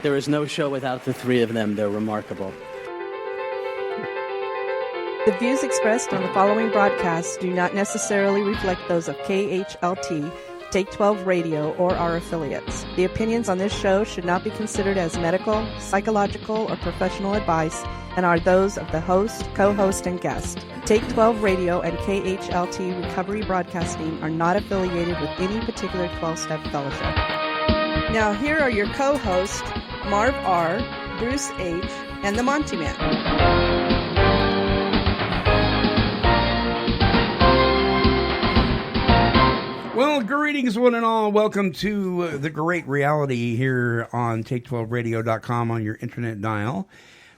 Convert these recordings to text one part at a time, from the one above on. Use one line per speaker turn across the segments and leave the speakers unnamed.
There is no show without the three of them. They're remarkable.
The views expressed on the following broadcasts do not necessarily reflect those of KHLT, Take 12 Radio, or our affiliates. The opinions on this show should not be considered as medical, psychological, or professional advice and are those of the host, co-host, and guest. Take 12 Radio and KHLT Recovery Broadcasting are not affiliated with any particular 12-step fellowship. Now here are your co-hosts, Marv R., Bruce H., and the Monty Man.
Well, greetings one and all. Welcome to the great reality here on Take12Radio.com on your internet dial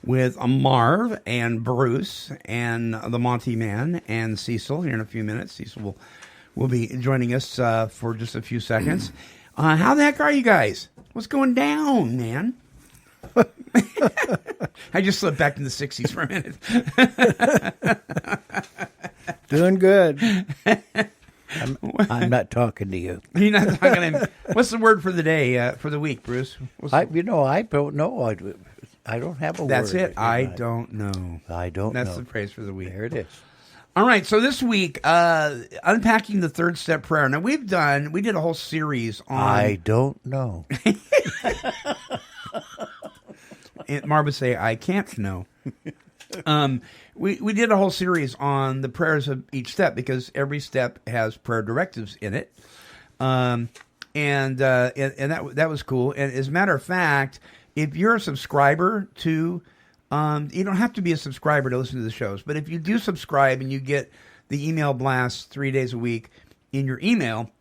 with Marv and Bruce and the Monty Man and Cecil here in a few minutes. Cecil will be joining us for just a few seconds. How the heck are you guys? What's going down, man? I just slipped back in the 60s for a minute.
Doing good. I'm not talking to you.
You're not talking to him. What's the word for the day, for the week, Bruce?
I don't know. I don't have a word.
That's it. I don't know.
I don't know.
That's the phrase for the week.
There it is.
All right. So this week, unpacking the third step prayer. Now we did a whole series on.
I don't know.
Marv would say, I can't know. We did a whole series on the prayers of each step because every step has prayer directives in it. And that was cool. And as a matter of fact, if you're a subscriber to, you don't have to be a subscriber to listen to the shows, but if you do subscribe and you get the email blast 3 days a week in your email,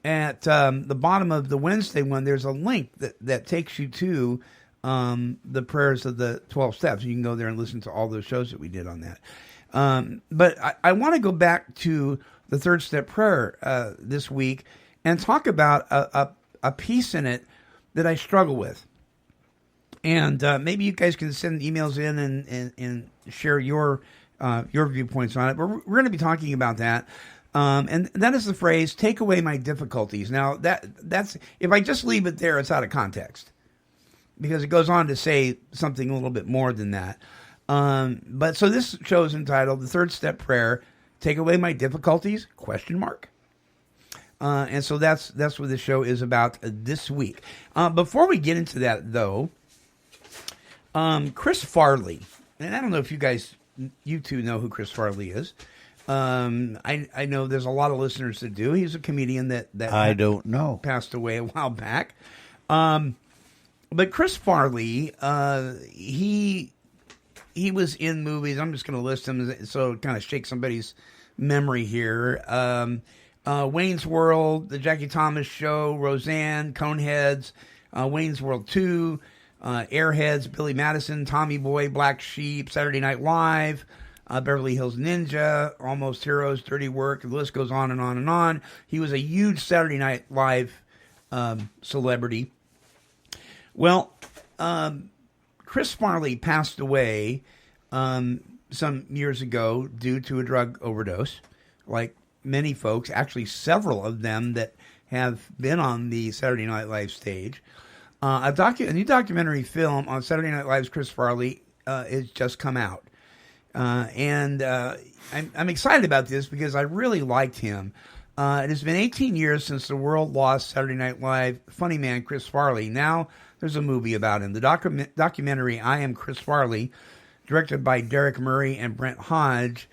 at the bottom of the Wednesday one, there's a link that takes you to the prayers of the 12 steps. You can go there and listen to all those shows that we did on that. But I want to go back to the third step prayer this week and talk about a piece in it that I struggle with. And maybe you guys can send emails in and share your viewpoints on it. But we're going to be talking about that. And that is the phrase, take away my difficulties. Now, that's if I just leave it there, it's out of context. Because it goes on to say something a little bit more than that. But so this show is entitled The Third Step Prayer, Take Away My Difficulties, ? And so that's what this show is about this week. Before we get into that, though, Chris Farley, and I don't know if you two know who Chris Farley is. I know there's a lot of listeners that do. He's a comedian that
I don't know.
Passed away a while back. But Chris Farley, he was in movies. I'm just going to list them so it kind of shakes somebody's memory here. Wayne's World, The Jackie Thomas Show, Roseanne, Coneheads, Wayne's World 2, Airheads, Billy Madison, Tommy Boy, Black Sheep, Saturday Night Live, Beverly Hills Ninja, Almost Heroes, Dirty Work. The list goes on and on and on. He was a huge Saturday Night Live celebrity. Well, Chris Farley passed away some years ago due to a drug overdose, like many folks, actually several of them that have been on the Saturday Night Live stage. A new documentary film on Saturday Night Live's Chris Farley has just come out. And I'm excited about this because I really liked him. It has been 18 years since the world lost Saturday Night Live funny man Chris Farley. Now there's a movie about him. The documentary, I Am Chris Farley, directed by Derek Murray and Brent Hodge,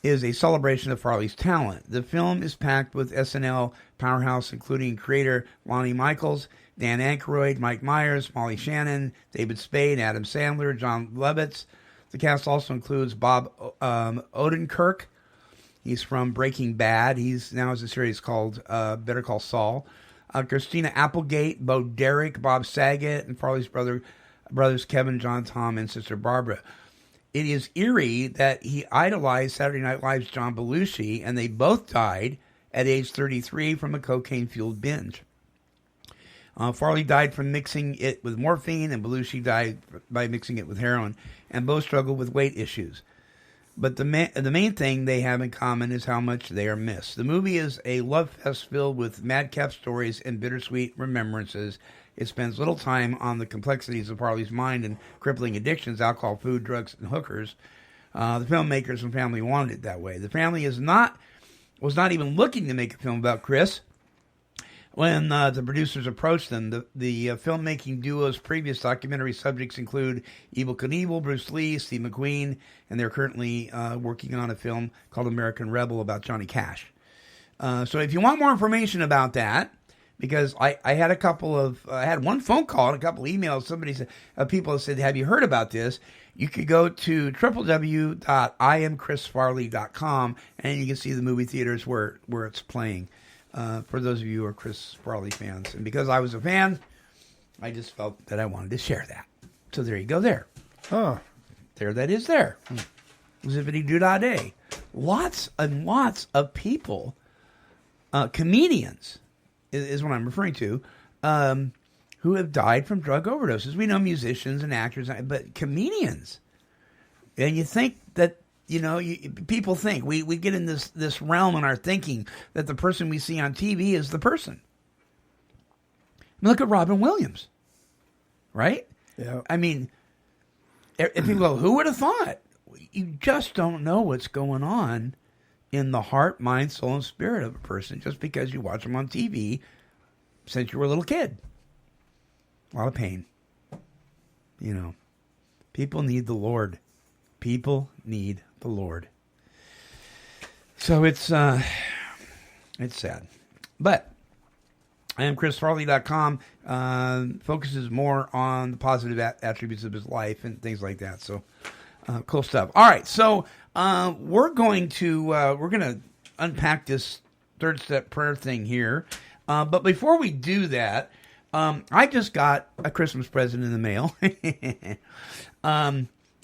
is a celebration of Farley's talent. The film is packed with SNL powerhouse, including creator Lonnie Michaels, Dan Aykroyd, Mike Myers, Molly Shannon, David Spade, Adam Sandler, John Lovitz. The cast also includes Bob Odenkirk. He's from Breaking Bad. He's now has a series called Better Call Saul. Christina Applegate, Bo Derek, Bob Saget, and Farley's brothers Kevin, John, Tom, and sister Barbara. It is eerie that he idolized Saturday Night Live's John Belushi, and they both died at age 33 from a cocaine-fueled binge. Farley died from mixing it with morphine, and Belushi died by mixing it with heroin, and both struggled with weight issues. But the main thing they have in common is how much they are missed. The movie is a love fest filled with madcap stories and bittersweet remembrances, It spends little time on the complexities of Farley's mind and crippling addictions, alcohol, food, drugs, and hookers. The filmmakers and family wanted it that way. The family was not even looking to make a film about Chris. When the producers approached them, the filmmaking duo's previous documentary subjects include Evel Knievel, Bruce Lee, Steve McQueen, and they're currently working on a film called American Rebel about Johnny Cash. So if you want more information about that, because I had I had one phone call and a couple emails. Somebody said, people said, have you heard about this? You could go to www.iamchrisfarley.com and you can see the movie theaters where it's playing. For those of you who are Chris Farley fans. And because I was a fan, I just felt that I wanted to share that. So there you go there.
Oh.
There that is there. Zippity-doo-dah-day. Lots and lots of people, comedians is what I'm referring to, who have died from drug overdoses. We know musicians and actors, but comedians. And you think that, people think, we get in this realm in our thinking that the person we see on TV is the person. I mean, look at Robin Williams, right?
Yeah.
I mean, if people go, who would have thought? You just don't know what's going on in the heart, mind, soul, and spirit of a person just because you watch them on TV since you were a little kid. A lot of pain. People need the Lord. People need the Lord. So it's sad. But IamChrisFarley.com focuses more on the positive attributes of his life and things like that. So cool stuff. All right, so we're going to unpack this third step prayer thing here. But before we do that, I just got a Christmas present in the mail.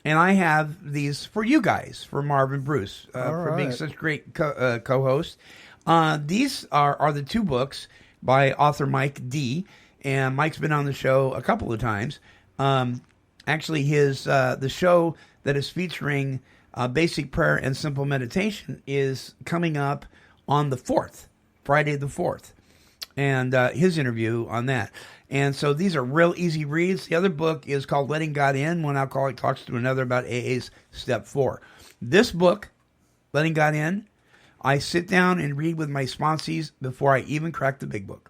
And I have these for you guys, for Marv and Bruce, for being such great co-hosts. These are the two books by author Mike D. And Mike's been on the show a couple of times. Actually, the show that is featuring basic prayer and simple meditation is coming up on the 4th, Friday the 4th. And his interview on that. And so these are real easy reads. The other book is called Letting God In, One Alcoholic Talks to Another About AA's Step 4. This book, Letting God In, I sit down and read with my sponsees before I even crack the big book.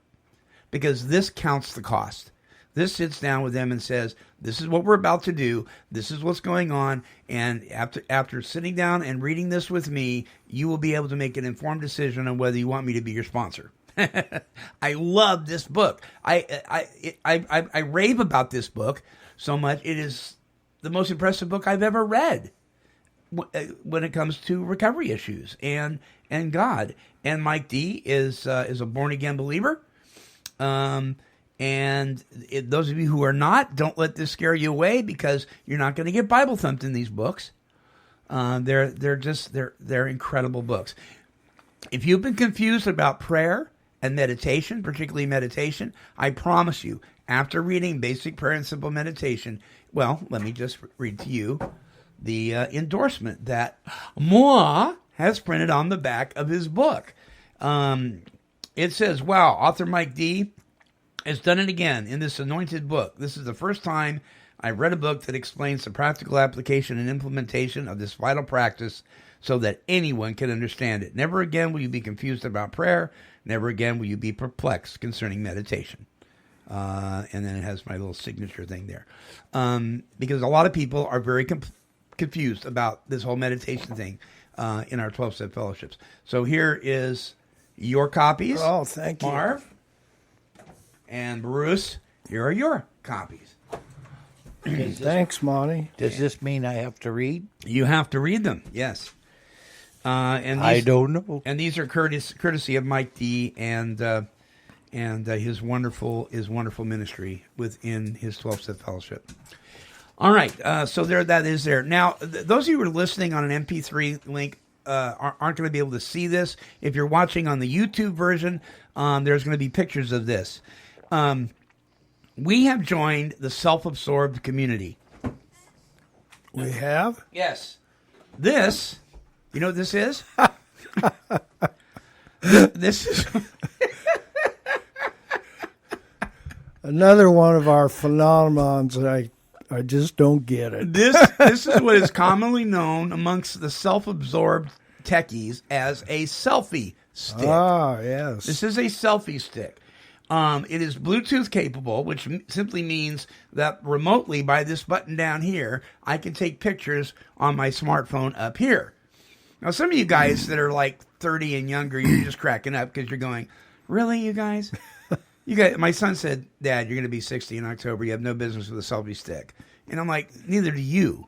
Because this counts the cost. This sits down with them and says, this is what we're about to do. This is what's going on. And after sitting down and reading this with me, you will be able to make an informed decision on whether you want me to be your sponsor. I love this book. I rave about this book so much. It is the most impressive book I've ever read when it comes to recovery issues and God. And Mike D is a born again believer. Those of you who are not, don't let this scare you away because you're not going to get Bible thumped in these books. They're incredible books. If you've been confused about prayer and meditation, particularly meditation, I promise you, after reading Basic Prayer and Simple Meditation, well, let me just read to you the endorsement that Moi has printed on the back of his book. It says, wow, author Mike D. has done it again in this anointed book. This is the first time I've read a book that explains the practical application and implementation of this vital practice so that anyone can understand it. Never again will you be confused about prayer. Never again will you be perplexed concerning meditation. And then it has my little signature thing there. Because a lot of people are very confused about this whole meditation thing in our 12-step fellowships. So here is your copies.
Oh, thank you.
Marv and Bruce, here are your copies.
Thanks, Monty.
Does this mean I have to read?
You have to read them, yes. And these,
I don't know.
And these are courtesy of Mike D. and his wonderful ministry within his 12-step fellowship. All right, so that is there. Now, those of you who are listening on an MP3 link aren't going to be able to see this. If you're watching on the YouTube version, there's going to be pictures of this. We have joined the self-absorbed community.
We have?
Yes. This, you know what this is? This is...
Another one of our phenomenons that I just don't get it.
This is what is commonly known amongst the self-absorbed techies as a selfie stick.
Ah, yes.
This is a selfie stick. It is Bluetooth capable, which simply means that remotely by this button down here, I can take pictures on my smartphone up here. Now, some of you guys that are like 30 and younger, you're just cracking up because you're going, really, you guys? My son said, Dad, you're going to be 60 in October. You have no business with a selfie stick. And I'm like, neither do you.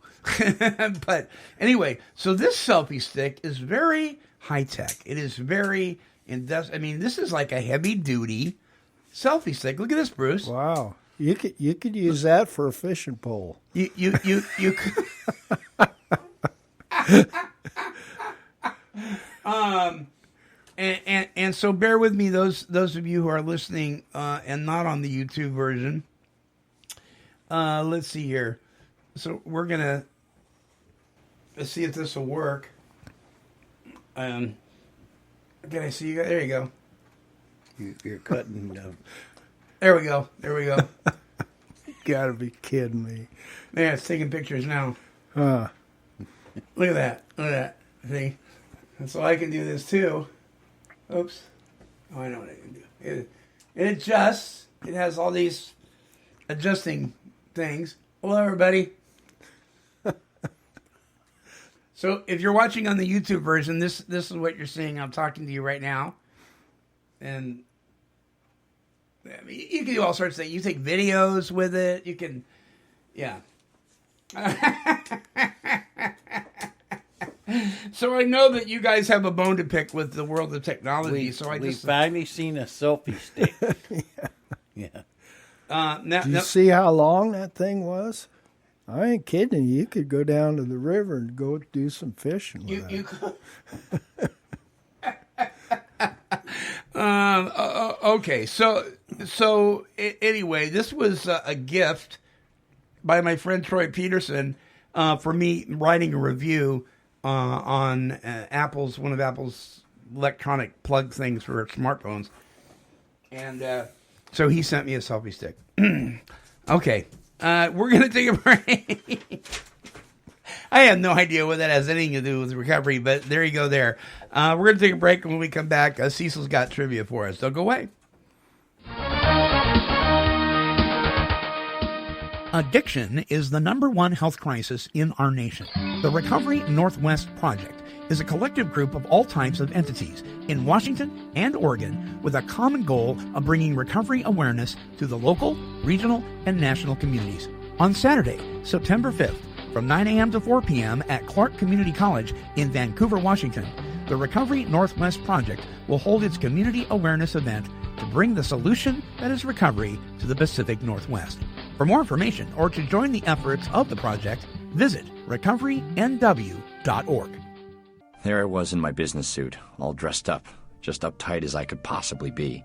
But anyway, so this selfie stick is very high tech. It is very this is like a heavy duty selfie stick. Look at this, Bruce.
Wow. You could use that for a fishing pole.
You could. And so bear with me, those of you who are listening and not on the YouTube version. Let's see here. So let's see if this will work. Can I see you guys? There you go.
You're cutting.
There we go.
You gotta be kidding me.
Yeah, it's taking pictures now.
Huh.
Look at that. See? And so I can do this too. Oops. Oh, I know what I can do. It adjusts. It has all these adjusting things. Hello, everybody. So if you're watching on the YouTube version, this is what you're seeing. I'm talking to you right now. And I mean, you can do all sorts of things. You take videos with it. You can, yeah. So I know that you guys have a bone to pick with the world of technology.
We've finally seen a selfie stick.
Yeah. Did you see how long that thing was? I ain't kidding you. You could go down to the river and go do some fishing with
You
that.
could. Okay, so anyway, this was a gift by my friend Troy Peterson for me writing a review on one of Apple's electronic plug things for smartphones, and so he sent me a selfie stick. Okay, we're gonna take a break. I have no idea what that has anything to do with recovery, but there you go. We're gonna take a break, and when we come back, Cecil's got trivia for us. Don't go away. Addiction is the #1 health crisis in our nation. The Recovery Northwest Project is a collective group of all types of entities in Washington and Oregon with a common goal of bringing recovery awareness to the local, regional, and national communities. On Saturday, September 5th, from 9 a.m. to 4 p.m. at Clark Community College in Vancouver, Washington, the Recovery Northwest Project will hold its community awareness event to bring the solution that is recovery to the Pacific Northwest. For more information or to join the efforts of the project, visit recoverynw.org.
There I was in my business suit, all dressed up, just uptight as I could possibly be.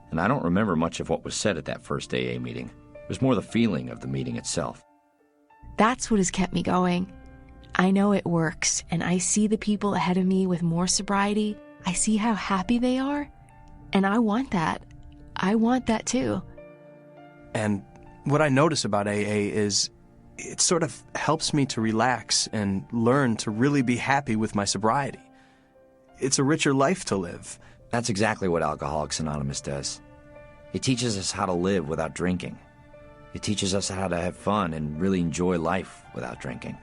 And I don't remember much of what was said at that first AA meeting. It was more the feeling of the meeting itself.
That's what has kept me going. I know it works, and I see the people ahead of me with more sobriety. I see how happy they are, and I want that. I want that too.
And what I notice about AA is it sort of helps me to relax and learn to really be happy with my sobriety. It's a richer life to live.
That's exactly what Alcoholics Anonymous does. It teaches us how to live without drinking. It teaches us how to have fun and really enjoy life without drinking.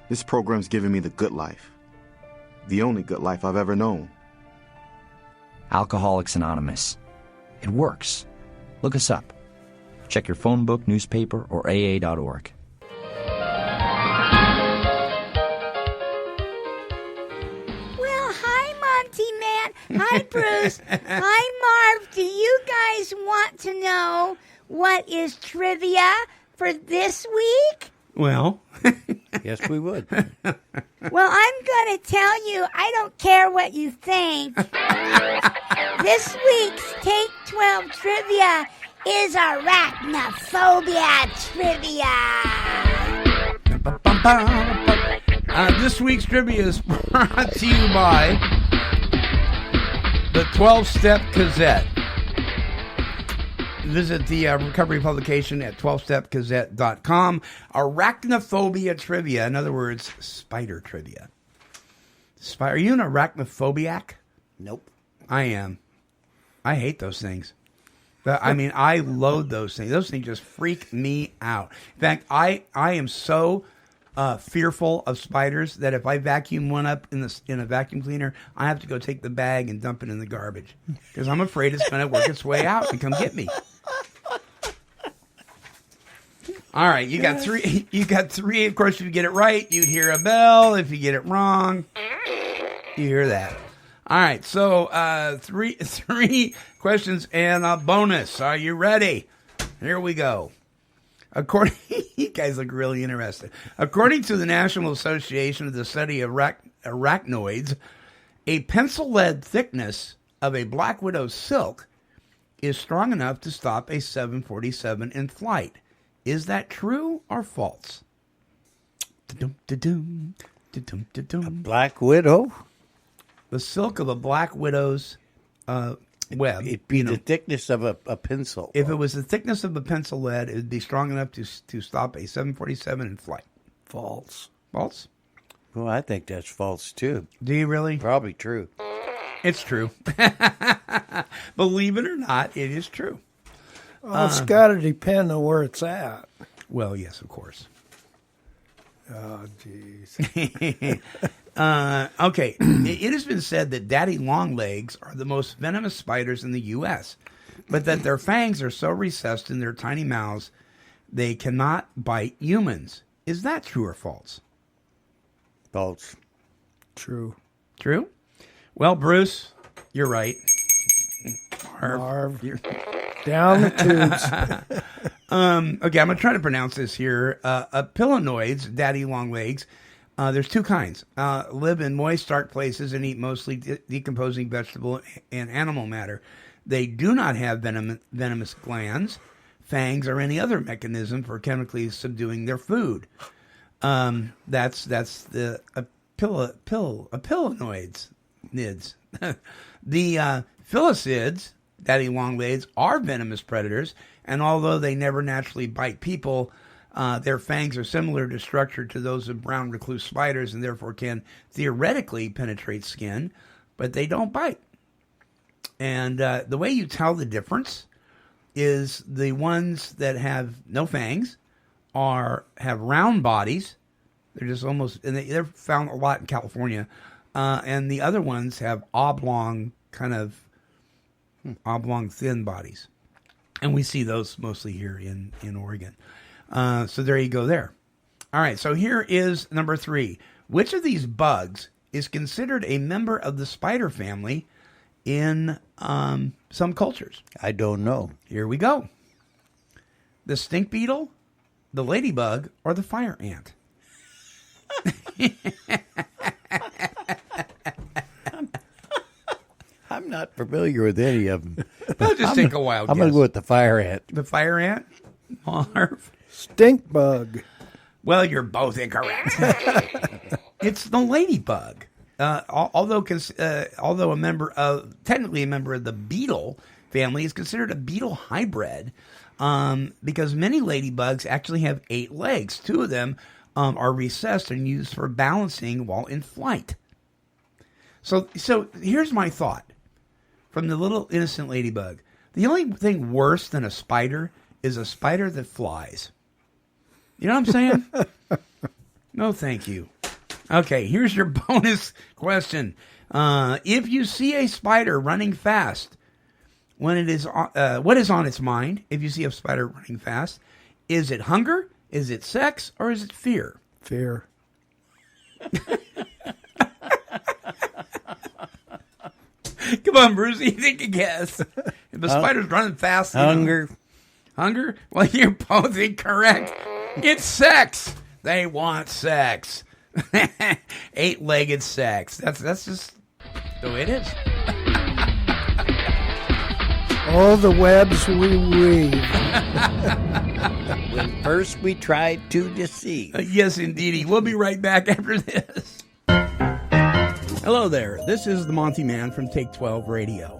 This program's given me the good life. The only good life I've ever known.
Alcoholics Anonymous. It works. Look us up. Check your phone book, newspaper, or AA.org.
Well, hi, Monty Man. Hi, Bruce. Hi, Marv. Do you guys want to know what is trivia for this week?
Well,
yes, we would.
Well, I'm going to tell you, I don't care what you think. This week's Take 12 trivia is arachnophobia trivia.
This week's trivia is brought to you by the 12-Step Cassette. Visit the recovery publication at 12stepgazette.com. Arachnophobia trivia. In other words, spider trivia. Are you an arachnophobiac?
Nope.
I am. I hate those things. I mean, I loathe those things. Those things just freak me out. In fact, I am so fearful of spiders that if I vacuum one up in a vacuum cleaner, I have to go take the bag and dump it in the garbage because I'm afraid it's going to work its way out and come get me. All right, you got three. You got three. Of course, if you get it right, you hear a bell. If you get it wrong, you hear that. All right, so three questions and a bonus. Are you ready? Here we go. You guys look really interested. According to the National Association of the Study of Arachnoids, a pencil lead thickness of a black widow silk is strong enough to stop a 747 in flight. Is that true or false?
A black widow?
The silk of a black widow's web.
It'd be the thickness of a pencil.
If it was the thickness of a pencil lead, it would be strong enough to stop a 747 in flight.
False.
False?
Well, I think that's false, too.
Do you really?
Probably true.
It's true. Believe it or not, it is true.
Well, it's got to depend on where it's at.
Well, yes, of course.
Oh, jeez.
Okay. It has been said that daddy longlegs are the most venomous spiders in the U.S., but that their fangs are so recessed in their tiny mouths they cannot bite humans. Is that true or false?
False.
True.
True? Well, Bruce, you're right.
Marv. Down the tubes.
Okay, I'm going to try to pronounce this here. Apillonoids, daddy longlegs, there's two kinds. Live in moist, dark places and eat mostly decomposing vegetable and animal matter. They do not have venomous glands, fangs, or any other mechanism for chemically subduing their food. That's the apillonoids. The phyllicids, daddy longlegs, are venomous predators, and although they never naturally bite people, their fangs are similar to structure to those of brown recluse spiders and therefore can theoretically penetrate skin, but they don't bite. And the way you tell the difference is the ones that have no fangs have round bodies. They're just almost, and they're found a lot in California. And the other ones have oblong, thin bodies. And we see those mostly here in Oregon. So there you go there. All right, so here is number 3. Which of these bugs is considered a member of the spider family in some cultures?
I don't know. Here
we go. The stink beetle, the ladybug, or the fire ant?
I'm not familiar with any of them.
That'll just take a while.
I'm going to go with the fire ant.
The fire ant? Marv?
Stink bug.
Well, you're both incorrect. It's the ladybug. Although technically a member of the beetle family, is considered a beetle hybrid because many ladybugs actually have 8 legs. 2 of them are recessed and used for balancing while in flight. So here's my thought from the little innocent ladybug. The only thing worse than a spider is a spider that flies. You know what I'm saying? No, thank you. Okay, here's your bonus question. If you see a spider running fast, what is on its mind if you see a spider running fast? Is it hunger? Is it sex? Or is it fear?
Fear.
Come on, Bruce. You think a guess? If a spider's running fast,
hunger.
Hunger? Well, you're both incorrect. It's sex. They want sex. 8-legged sex. That's just the way it is.
All the webs we weave.
When first we tried to deceive.
Yes, indeedy. We'll be right back after this. Hello there. This is the Monty Man from Take 12 Radio.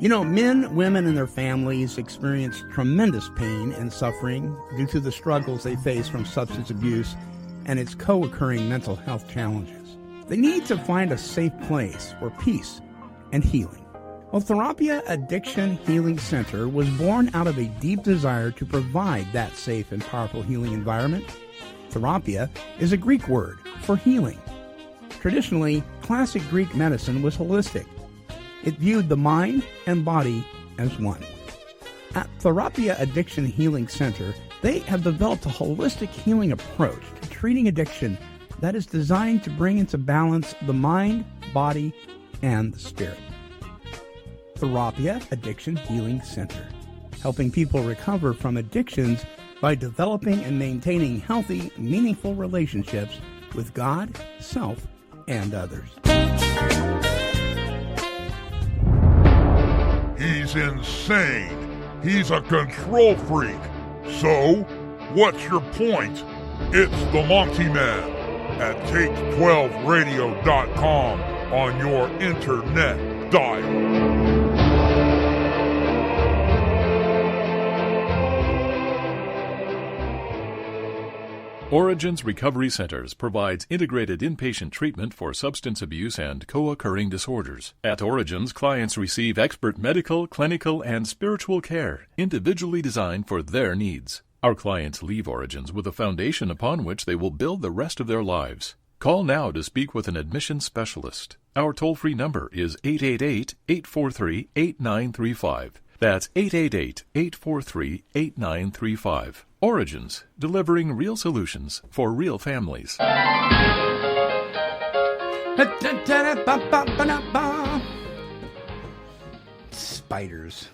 You know, men, women, and their families experience tremendous pain and suffering due to the struggles they face from substance abuse and its co-occurring mental health challenges. They need to find a safe place for peace and healing. Well, Therapia Addiction Healing Center was born out of a deep desire to provide that safe and powerful healing environment. Therapia is a Greek word for healing. Traditionally, classic Greek medicine was holistic. It viewed the mind and body as one. At Therapia Addiction Healing Center, they have developed a holistic healing approach to treating addiction that is designed to bring into balance the mind, body, and the spirit. Therapia Addiction Healing Center, helping people recover from addictions by developing and maintaining healthy, meaningful relationships with God, self, and others.
He's insane. He's a control freak. So, what's your point? It's the Monty Man at Take12Radio.com on your internet dial.
Origins Recovery Centers provides integrated inpatient treatment for substance abuse and co-occurring disorders. At Origins, clients receive expert medical, clinical, and spiritual care, individually designed for their needs. Our clients leave Origins with a foundation upon which they will build the rest of their lives. Call now to speak with an admissions specialist. Our toll-free number is 888-843-8935. That's 888-843-8935. Origins, delivering real solutions for real families.
Spiders.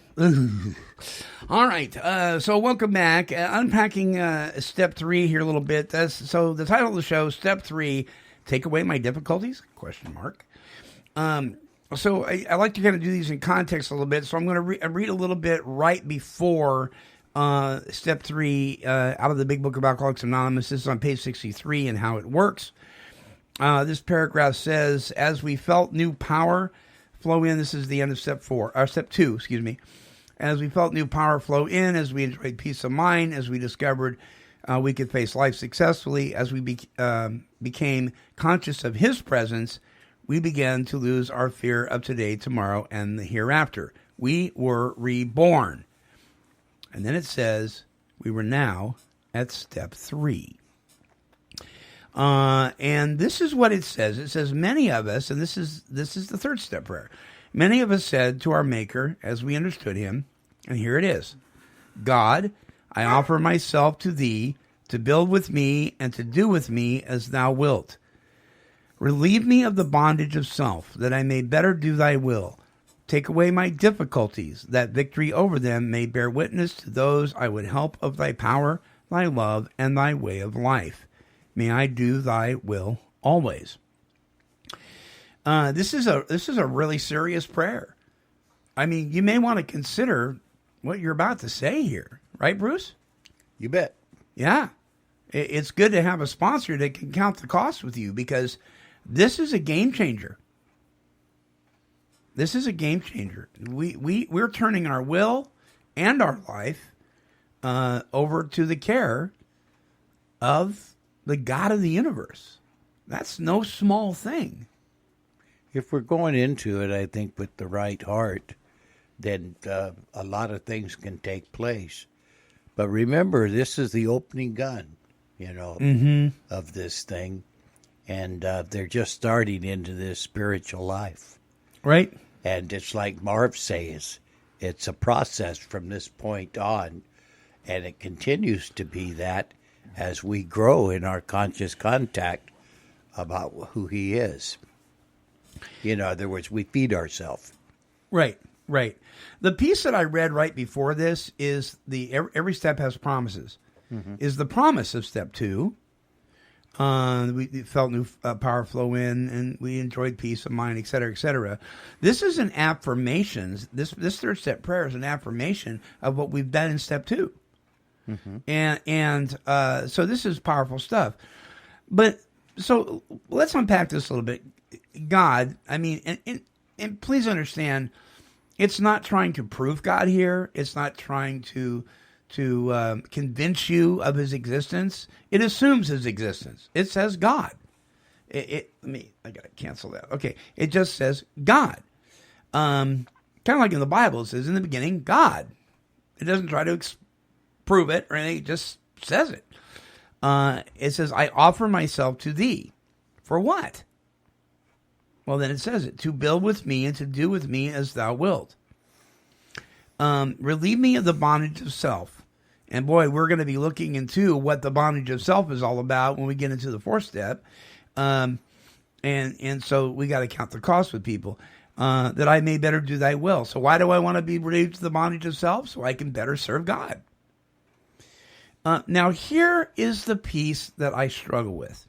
All right, so welcome back. Unpacking step 3 here a little bit. So the title of the show, Step 3, Take Away My Difficulties? ? So I like to kind of do these in context a little bit. So I'm going to read a little bit right before Step 3 out of the Big Book of Alcoholics Anonymous. This is on page 63 and how it works. This paragraph says, as we felt new power flow in, this is the end of Step 2, As we felt new power flow in, as we enjoyed peace of mind, as we discovered we could face life successfully, as we became conscious of His presence, we began to lose our fear of today, tomorrow, and the hereafter. We were reborn. And then it says we were now at Step 3. And this is what it says. It says, many of us, and this is the third step prayer, many of us said to our Maker, as we understood Him, and here it is, God, I offer myself to Thee to build with me and to do with me as Thou wilt. Relieve me of the bondage of self, that I may better do Thy will. Take away my difficulties, that victory over them may bear witness to those I would help of Thy power, Thy love, and Thy way of life. May I do Thy will always. This is a really serious prayer. I mean, you may want to consider what you're about to say here, right, Bruce?
You bet.
Yeah, it's good to have a sponsor that can count the cost with you, because this is a game changer. This is a game changer. We're turning our will and our life over to the care of the God of the universe. That's no small thing.
If we're going into it, I think, with the right heart, then a lot of things can take place. But remember, this is the opening gun, of this thing. And they're just starting into this spiritual life.
Right.
And it's like Marv says, it's a process from this point on. And it continues to be that as we grow in our conscious contact about who He is. In other words, we feed ourselves.
Right. The piece that I read right before this is every step has promises. Mm-hmm. Is the promise of Step 2. We felt new power flow in, and we enjoyed peace of mind, et cetera, et cetera. This is an affirmation. This third step prayer is an affirmation of what we've done in Step 2. Mm-hmm. And so this is powerful stuff. But so let's unpack this a little bit. God, I mean, and please understand, It's not trying to prove God here. It's not trying to convince you of his existence. It assumes his existence. It says God. I gotta cancel that. Okay, it just says God. Kind of like in the Bible, it says in the beginning, God. It doesn't try to prove it or anything. It just says it. It says, I offer myself to thee. For what? Well, then it says it. To build with me and to do with me as thou wilt. Relieve me of the bondage of self. And boy, we're going to be looking into what the bondage of self is all about when we get into the fourth step. And so we got to count the cost with people. That I may better do thy will. So why do I want to be relieved of the bondage of self? So I can better serve God. Now here is the piece that I struggle with.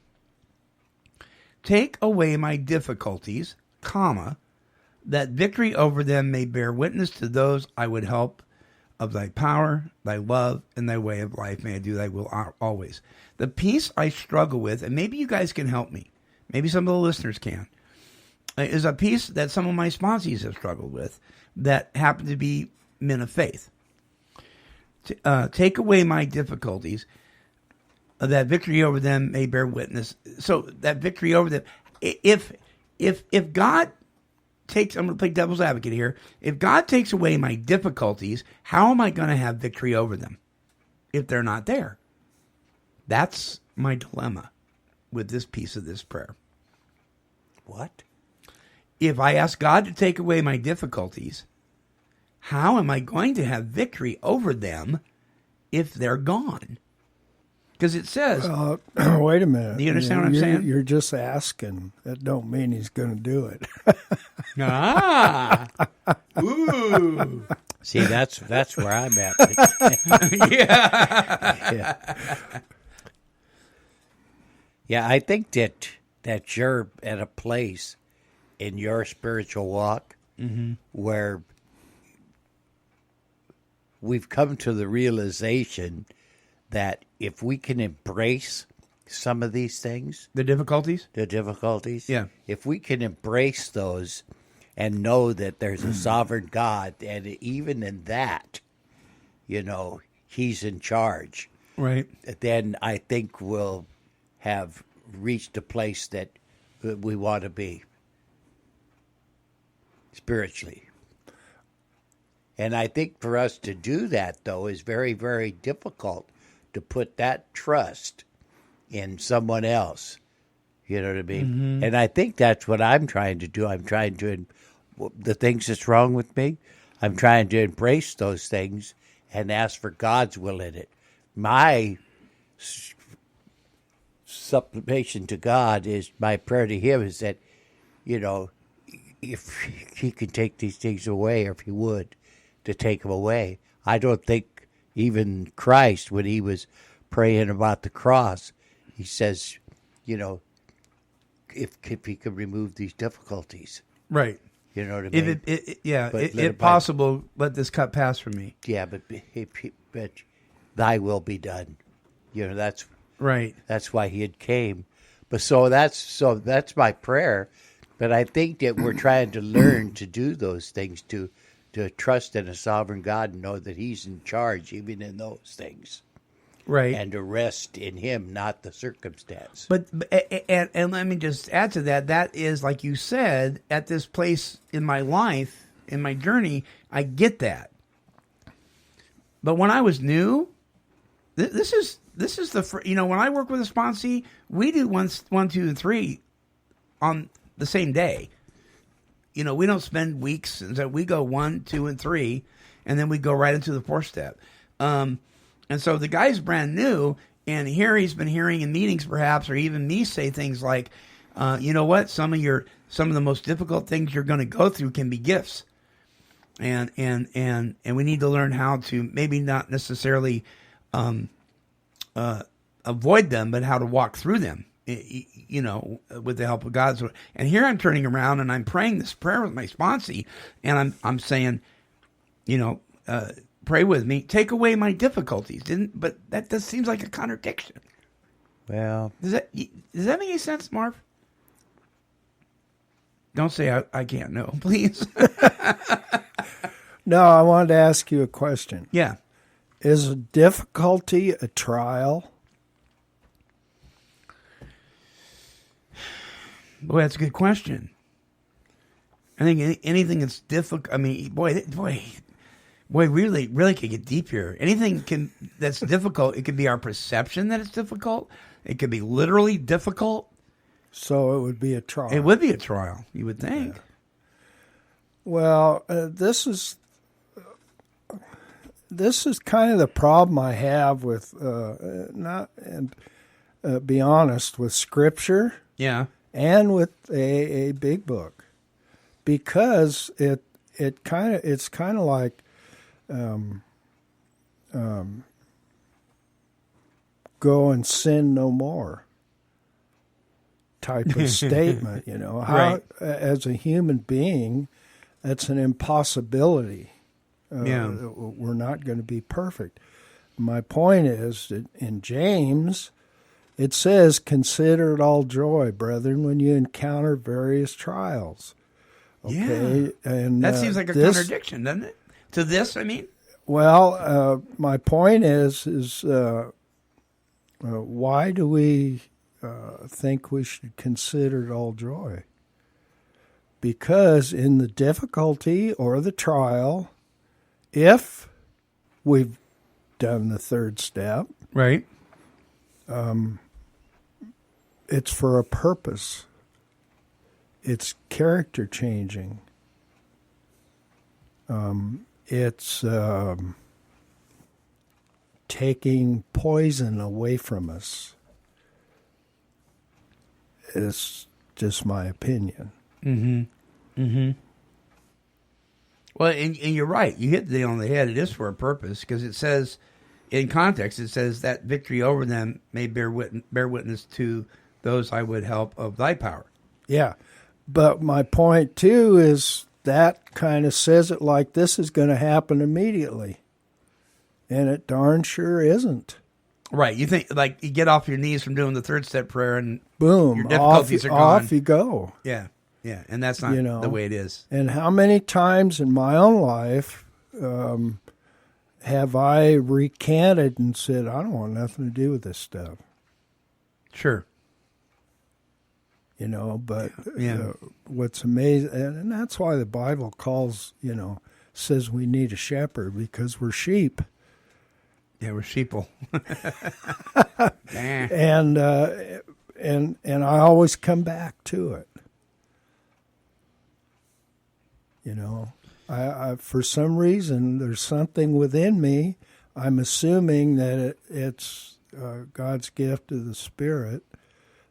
Take away my difficulties, comma, that victory over them may bear witness to those I would help of thy power, thy love, and thy way of life. May I do thy will always. The piece I struggle with, and maybe you guys can help me, maybe some of the listeners can, is a piece that some of my sponsees have struggled with that happen to be men of faith. Take away my difficulties, that victory over them may bear witness. So that victory over them, if God takes, I'm going to play devil's advocate here. If God takes away my difficulties, how am I going to have victory over them if they're not there? That's my dilemma with this piece of this prayer.
What?
If I ask God to take away my difficulties, how am I going to have victory over them if they're gone? Because it says...
wait a minute.
Do you understand what I'm saying?
You're just asking. That don't mean he's going to do it.
Ooh.
See, that's where I'm at. Yeah, I think that you're at a place in your spiritual walk where we've come to the realization that if we can embrace some of these things,
the difficulties,
yeah, if we can embrace those and know that there's a sovereign God, and even in that, he's in charge,
right?
Then I think we'll have reached a place that we want to be spiritually. And I think for us to do that, though, is very, very difficult, to put that trust in someone else. You know what I mean?
Mm-hmm.
And I think that's what I'm trying to do. I'm trying to, the things that's wrong with me, I'm trying to embrace those things and ask for God's will in it. My supplication to God is, my prayer to him is that, if he could take these things away, or if he would, to take them away. I don't think even Christ, when he was praying about the cross, he says, if he could remove these difficulties.
Right.
You know what I mean?
If possible, let this cup pass from me.
Yeah, but thy will be done. That's
right.
That's why he had came. But so that's my prayer. But I think that we're trying to learn to do those things, to trust in a sovereign God and know that he's in charge even in those things.
Right.
And to rest in him, not the circumstance.
But and let me just add to that. That is, like you said, at this place in my life, in my journey, I get that. But when I was new, this is the, when I work with a sponsee, we do 1, 2, and 3 on the same day. We don't spend weeks, and so we go 1, 2, and 3, and then we go right into the fourth step. And so the guy's brand new, and here he's been hearing in meetings, perhaps, or even me say things like, you know what? Some of the most difficult things you're going to go through can be gifts, and we need to learn how to maybe not necessarily avoid them, but how to walk through them. With the help of God. So, and here I'm turning around and I'm praying this prayer with my sponsee, and I'm saying, pray with me, take away my difficulties. But that just seems like a contradiction.
Well,
does that make any sense, Marv? Don't say I can't know, please.
No, I wanted to ask you a question.
Yeah.
Is a difficulty a trial?
Boy, that's a good question. I think anything that's difficult. I mean, boy, really could get deep here. Anything that's difficult. It could be our perception that it's difficult. It could be literally difficult.
So it would be a trial.
It would be a trial. You would think.
Yeah. Well, this is kind of the problem I have with be honest, with Scripture.
Yeah.
And with a big book, because it's kind of like go and sin no more type of statement. You know,
Right.
As a human being, that's an impossibility.
Yeah.
We're not going to be perfect. My point is that in James, it says, "Consider it all joy, brethren, when you encounter various trials." Okay?
Yeah.
And
that seems like a contradiction, doesn't it? To this, I mean?
Well, my point is why do we think we should consider it all joy? Because in the difficulty or the trial, if we've done the third step,
right,
it's for a purpose. It's character changing. It's taking poison away from us. It's just my opinion.
Mm-hmm. Mm-hmm. Well, and you're right. You hit the nail on the head. It is for a purpose, because it says, in context, it says that victory over them may bear witness to those I would help of thy power.
Yeah. But my point, too, is that kind of says it like this is going to happen immediately. And it darn sure isn't.
Right. You think, like, you get off your knees from doing the third step prayer and
boom,
your difficulties are gone.
Off you go.
Yeah. Yeah. And that's not the way it is.
And how many times in my own life have I recanted and said, I don't want nothing to do with this stuff?
Sure.
You know, but
Yeah.
What's amazing, and that's why the Bible calls, says we need a shepherd, because we're sheep.
Yeah, we're sheeple.
And I always come back to it. I for some reason, there's something within me. I'm assuming that it's God's gift of the Spirit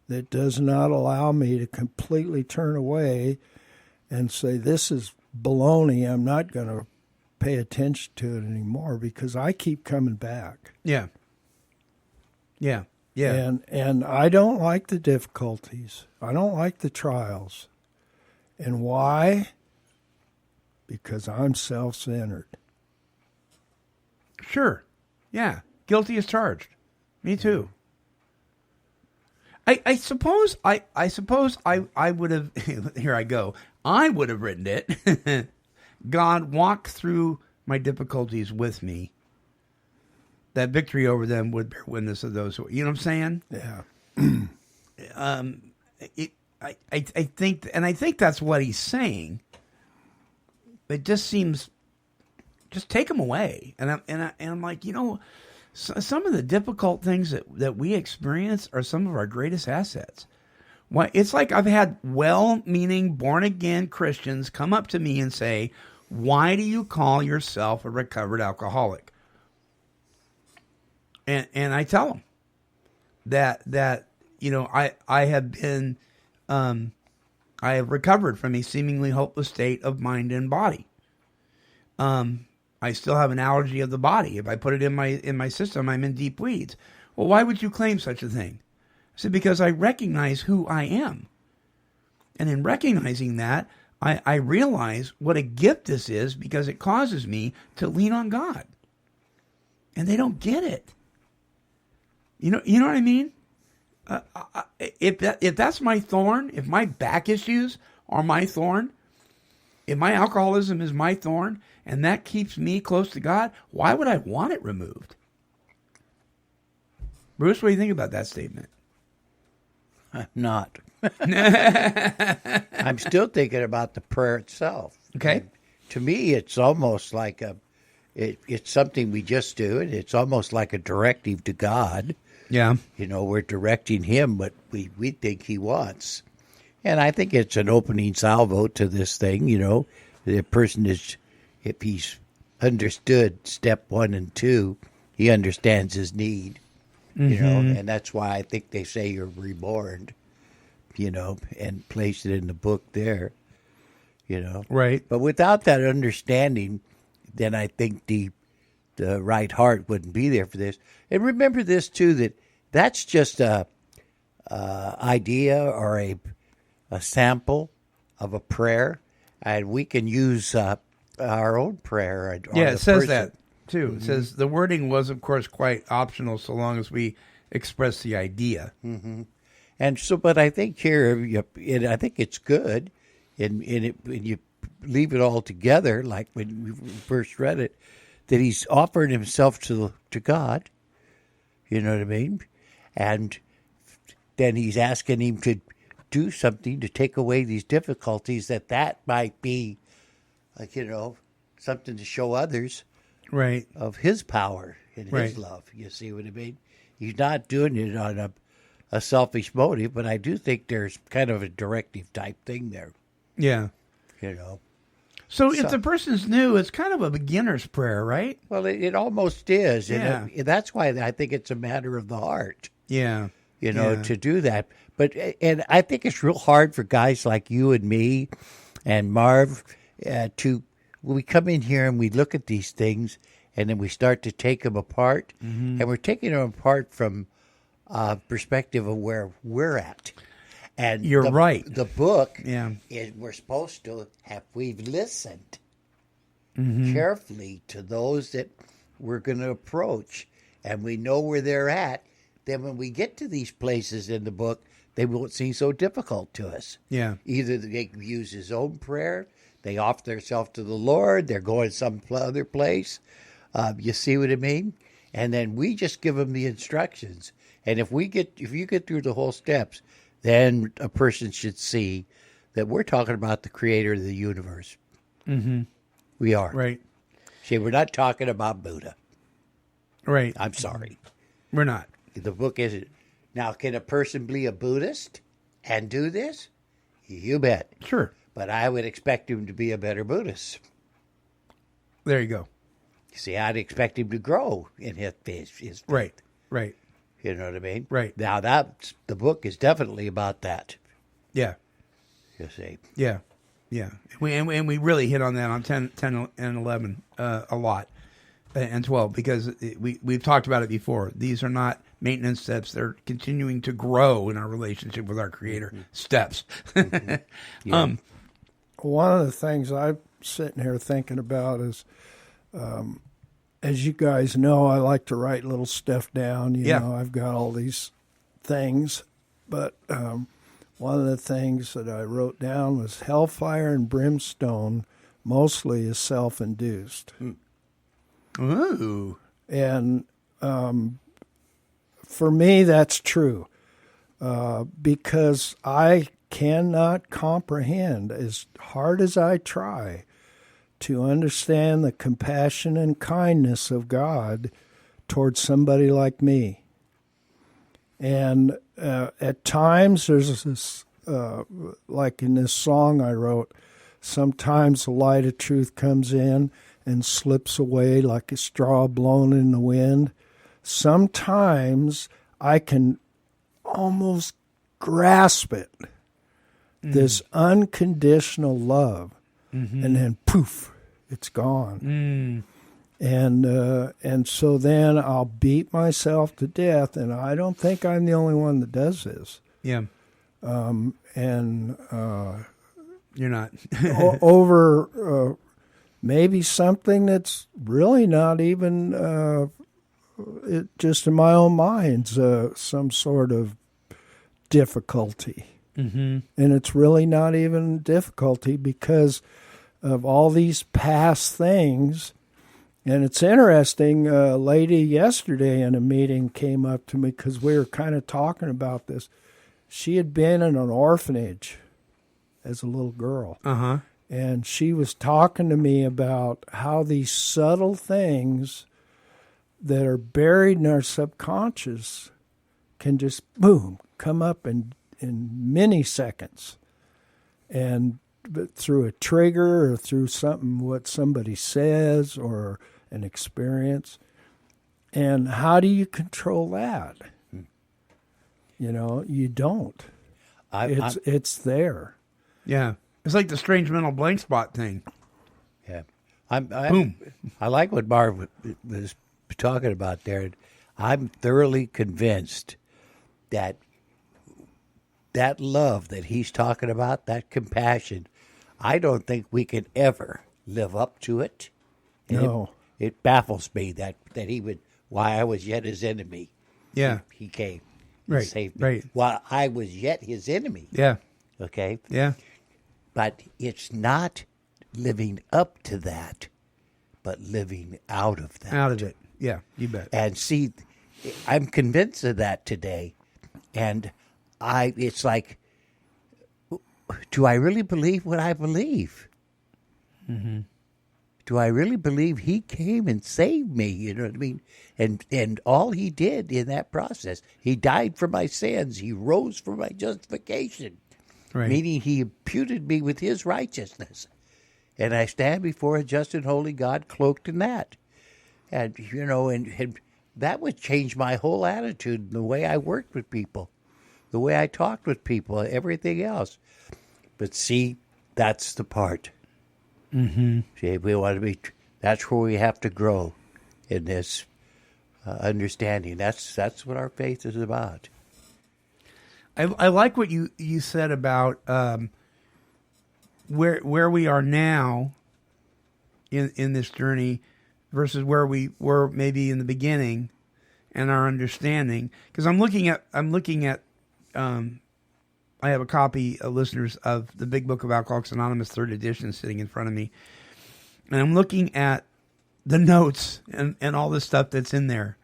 that does not allow me to completely turn away and say, this is baloney, I'm not going to pay attention to it anymore, because I keep coming back.
Yeah. Yeah. Yeah.
And I don't like the difficulties. I don't like the trials. And why? Because I'm self-centered.
Sure. Yeah. Guilty as charged. Me too. I suppose I would have, here I go, I would have written it, God, walk through my difficulties with me, that victory over them would bear witness of those who, you know what I'm saying?
Yeah.
I think that's what he's saying. It just seems, just take them away. And I'm like, some of the difficult things that we experience are some of our greatest assets. Why, it's like I've had well-meaning, born-again Christians come up to me and say, why do you call yourself a recovered alcoholic? And I tell them that I have been, I have recovered from a seemingly hopeless state of mind and body. I still have an allergy of the body. If I put it in my system, I'm in deep weeds. Well, why would you claim such a thing? I said, because I recognize who I am. And in recognizing that, I realize what a gift this is, because it causes me to lean on God. And they don't get it. You know what I mean? If that's my thorn, if my back issues are my thorn, if my alcoholism is my thorn and that keeps me close to God, why would I want it removed? Bruce, what do you think about that statement?
I'm not. I'm still thinking about the prayer itself.
Okay.
And to me, it's almost like it's something we just do, and it's almost like a directive to God.
Yeah.
You know, we're directing him what we think he wants. And I think it's an opening salvo to this thing, you know. The person is, if he's understood step 1 and 2, he understands his need, you know. And that's why I think they say you're reborn, you know, and place it in the book there, you know.
Right.
But without that understanding, then I think the right heart wouldn't be there for this. And remember this, too, that's just a idea or a sample of a prayer, and we can use our own prayer.
Yeah, it says that, too. It says the wording was, of course, quite optional so long as we express the idea.
And so, but I think here, I think it's good, and when you leave it all together, like when we first read it, that he's offering himself to God, you know what I mean? And then he's asking him to do something to take away these difficulties, that might be, like, you know, something to show others
right,
of his power and his
right,
love. You see what I mean? He's not doing it on a selfish motive, but I do think there's kind of a directive type thing there.
Yeah.
You know?
So if the person's new, it's kind of a beginner's prayer, right?
Well, it almost is.
Yeah.
And that's why I think it's a matter of the heart.
Yeah.
You know, to do that. But and I think it's real hard for guys like you and me and Marv when we come in here and we look at these things and then we start to take them apart. And we're taking them apart from a perspective of where we're at. And
you're right.
The book,
is
we're supposed to have, we've listened carefully to those that we're going to approach, and we know where they're at. Then when we get to these places in the book, they won't seem so difficult to us.
Yeah.
Either they use his own prayer, they offer themselves to the Lord, they're going some other place. You see what I mean? And then we just give them the instructions. And if you get through the whole steps, then a person should see that we're talking about the creator of the universe. We are.
Right.
See, we're not talking about Buddha.
Right.
I'm sorry.
We're not.
The book isn't. Now, can a person be a Buddhist and do this? You bet.
Sure.
But I would expect him to be a better Buddhist.
There you go.
See, I'd expect him to grow in his faith.
Right. Right.
You know what I mean?
Right.
Now, the book is definitely about that.
Yeah.
You see.
Yeah. Yeah. We really hit on that on 10 and 11 a lot, and 12, because we've talked about it before. These are not maintenance steps. They're continuing to grow in our relationship with our Creator steps.
One of the things I'm sitting here thinking about is, as you guys know, I like to write little stuff down. You know, I've got all these things, but one of the things that I wrote down was hellfire and brimstone mostly is self-induced.
Ooh.
And for me, that's true, because I cannot comprehend, as hard as I try, to understand the compassion and kindness of God towards somebody like me. And at times there's this, like in this song I wrote, sometimes the light of truth comes in and slips away like a straw blown in the wind. Sometimes I can almost grasp it, this unconditional love, and then poof, it's gone. And so then I'll beat myself to death, and I don't think I'm the only one that does this.
Yeah. You're not.
Over maybe something that's really not even just in my own mind's some sort of difficulty. And it's really not even difficulty, because of all these past things. And it's interesting, a lady yesterday in a meeting came up to me because we were kind of talking about this. She had been in an orphanage as a little girl.
Uh-huh.
And she was talking to me about how these subtle things that are buried in our subconscious can just, boom, come up in milliseconds. And but through a trigger or through something, what somebody says or an experience. And how do you control that? You know, you don't. It's there.
Yeah. It's like the strange mental blank spot thing.
Yeah.
Boom.
I like what Marv was talking about there. I'm thoroughly convinced that love that he's talking about, that compassion, I don't think we can ever live up to it. And
No.
It baffles me that he would, why I was yet his enemy.
Yeah.
He came.
Right.
Saved me.
Right.
While I was yet his enemy.
Yeah.
Okay?
Yeah.
But it's not living up to that, but living out of that.
Out of it. Yeah, you bet.
And see, I'm convinced of that today. And it's like, do I really believe what I believe?
Mm-hmm.
Do I really believe he came and saved me? You know what I mean? And all he did in that process, he died for my sins. He rose for my justification.
Right.
Meaning he imputed me with his righteousness. And I stand before a just and holy God cloaked in that. And, you know, and that would change my whole attitude, the way I worked with people, the way I talked with people, everything else. But see, that's the part.
Mm-hmm.
See, we want to be, that's where we have to grow in this understanding. That's what our faith is about.
I like what you said about where we are now in this journey versus where we were maybe in the beginning and our understanding. Because I'm looking at I have a copy, listeners, of the Big Book of Alcoholics Anonymous 3rd edition sitting in front of me. And I'm looking at the notes and all the stuff that's in there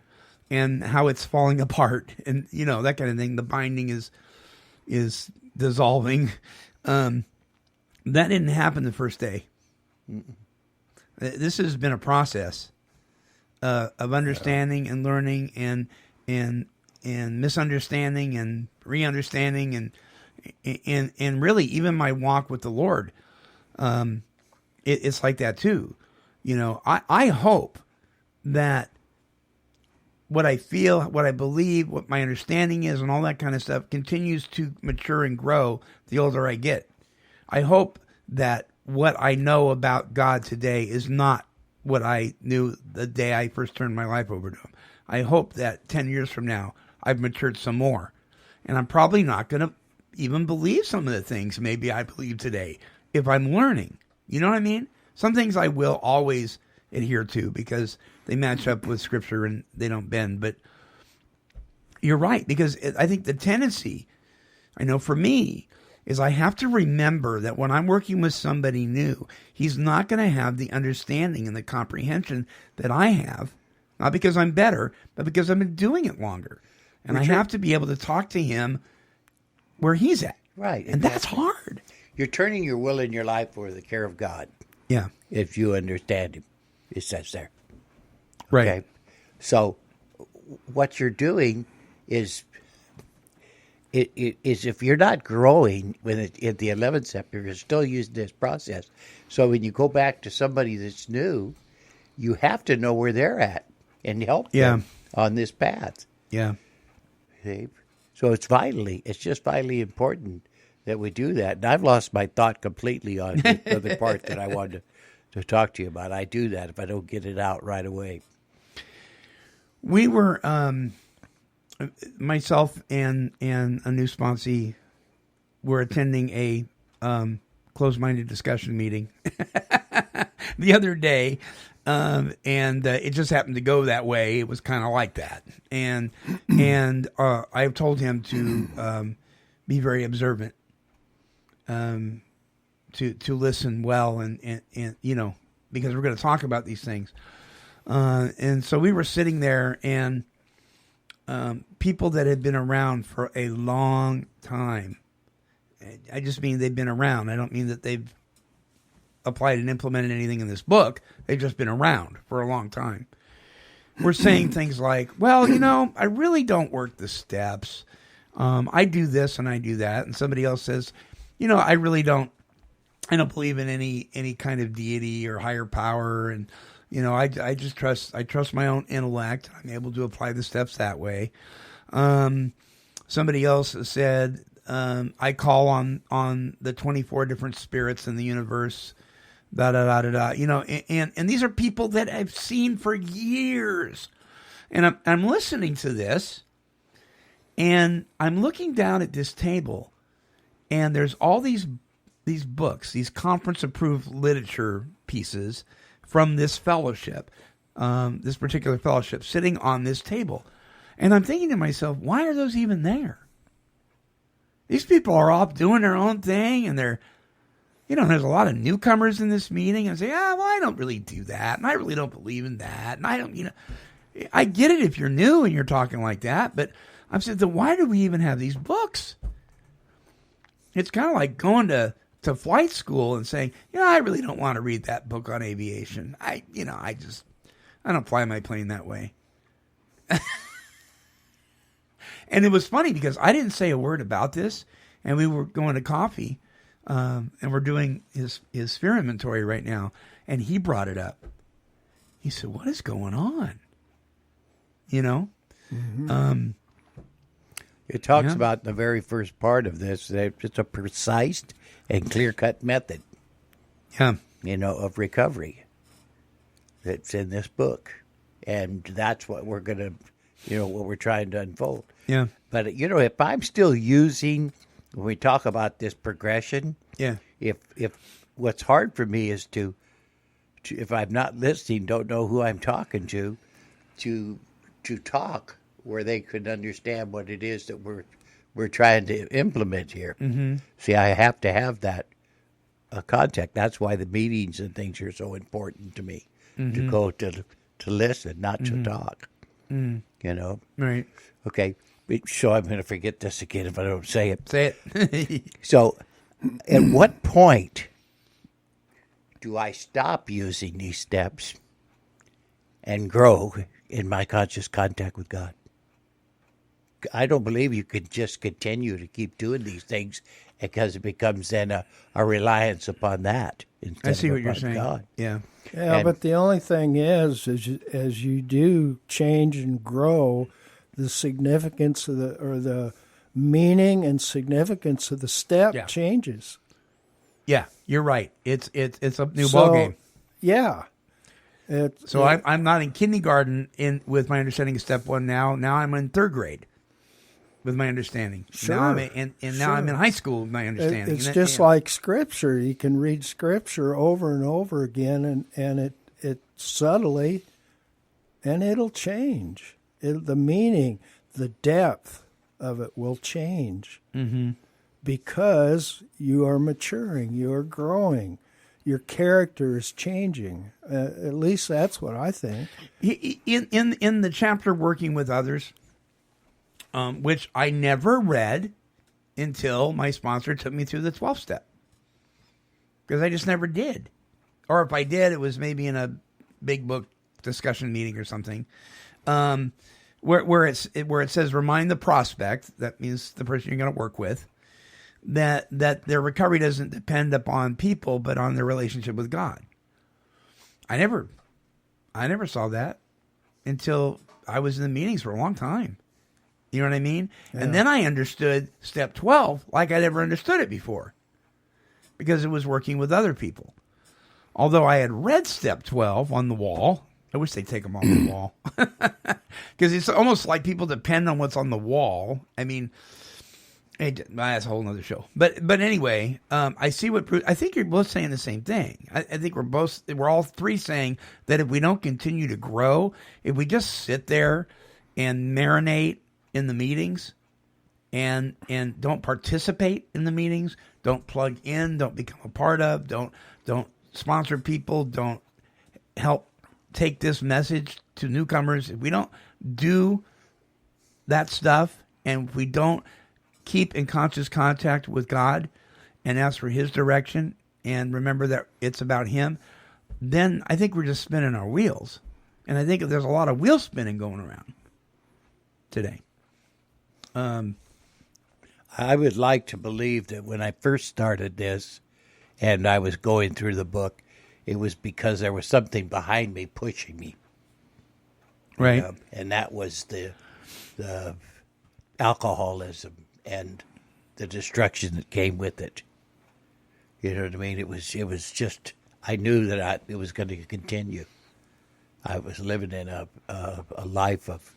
and how it's falling apart and, you know, that kind of thing. The binding is dissolving. That didn't happen the first day. Mm-mm. This has been a process of understanding and learning and misunderstanding and re-understanding and really even my walk with the Lord. It's like that too. You know, I hope that what I feel, what I believe, what my understanding is and all that kind of stuff continues to mature and grow the older I get. I hope that what I know about God today is not what I knew the day I first turned my life over to him. I hope that 10 years from now, I've matured some more. And I'm probably not going to even believe some of the things maybe I believe today if I'm learning. You know what I mean? Some things I will always adhere to because they match up with Scripture and they don't bend. But you're right, because I think the tendency, I know for me, is I have to remember that when I'm working with somebody new, he's not going to have the understanding and the comprehension that I have, not because I'm better, but because I've been doing it longer. And I have to be able to talk to him where he's at.
Right.
And that's hard.
You're turning your will and your life for the care of God.
Yeah.
If you understand him, it says there.
Right.
Okay? So what you're doing is if you're not growing at the 11th step, you're still using this process. So when you go back to somebody that's new, you have to know where they're at and help them on this path.
Yeah.
See? So it's just vitally important that we do that. And I've lost my thought completely on the other part that I wanted to talk to you about. I do that if I don't get it out right away.
We were, myself and a new sponsee were attending a closed-minded discussion meeting the other day, and it just happened to go that way. It was kind of like that, and I told him to be very observant, to to listen well and because we're going to talk about these things. And so we were sitting there, and people that had been around for a long time. I just mean they've been around. I don't mean that they've applied and implemented anything in this book. They've just been around for a long time. We're saying things like, well, I really don't work the steps. I do this and I do that. And somebody else says, I really don't. I don't believe in any kind of deity or higher power, and I just trust my own intellect. I'm able to apply the steps that way. Somebody else said, I call on the 24 different spirits in the universe. Da da da da da. And these are people that I've seen for years, and I'm listening to this, and I'm looking down at this table, and there's all these books, these conference-approved literature pieces from this fellowship, this particular fellowship, sitting on this table. And I'm thinking to myself, why are those even there? These people are off doing their own thing, and they're, there's a lot of newcomers in this meeting, and say, I don't really do that, and I really don't believe in that, and I don't, I get it if you're new and you're talking like that, but I'm saying, then why do we even have these books? It's kind of like going to flight school and saying, I really don't want to read that book on aviation. I don't fly my plane that way. And it was funny because I didn't say a word about this, and we were going to coffee, and we're doing his sphere inventory right now, and he brought it up. He said, what is going on?
Mm-hmm.
It talks about the very first part of this, that it's a precise and clear-cut method, of recovery that's in this book. And that's what we're going to, what we're trying to unfold.
Yeah.
But, if I'm still using, when we talk about this progression, if what's hard for me is to if I'm not listening, don't know who I'm talking to talk where they could understand what it is that we're trying to implement here.
Mm-hmm.
See, I have to have that contact. That's why the meetings and things are so important to me, to go to listen, not to talk.
Right.
Okay. So I'm going to forget this again if I don't say it.
Say it.
So at what point do I stop using these steps and grow in my conscious contact with God? I don't believe you could just continue to keep doing these things because it becomes then a reliance upon that instead
I see
of
what you're
upon
saying.
God.
Yeah.
Yeah, but the only thing is as you do change and grow, the significance of the meaning and significance of the step changes.
Yeah, you're right. It's a new ball game.
Yeah.
I'm not in kindergarten with my understanding of step one now. Now I'm in third grade with my understanding.
Sure.
Now I'm in high school with my understanding.
It's just like Scripture. You can read Scripture over and over again, and it subtly, and it'll change. The meaning, the depth of it will change because you are maturing, you are growing. Your character is changing. At least that's what I think.
In the chapter Working with Others, which I never read until my sponsor took me through the 12th step. Because I just never did. Or if I did, it was maybe in a big book discussion meeting or something. Where it says, remind the prospect, that means the person you're going to work with, that their recovery doesn't depend upon people, but on their relationship with God. I never saw that until I was in the meetings for a long time. You know what I mean? Yeah. And then I understood step 12 like I never understood it before, because it was working with other people. Although I had read step 12 on the wall. I wish they'd take them off the wall. Because it's almost like people depend on what's on the wall. I mean, that's a whole other show. But anyway, I see what Bruce, I think you're both saying the same thing. I think we're all three saying that if we don't continue to grow, if we just sit there and marinate in the meetings and don't participate in the meetings. Don't plug in. Don't become a part of. Don't sponsor people. Don't help take this message to newcomers. If we don't do that stuff, and if we don't keep in conscious contact with God and ask for His direction and remember that it's about Him, then I think we're just spinning our wheels. And I think there's a lot of wheel spinning going around today.
I would like to believe that when I first started this and I was going through the book, it was because there was something behind me pushing me.
Right.
And that was the alcoholism and the destruction that came with it. You know what I mean? It was just, I knew that it was going to continue. I was living in a life of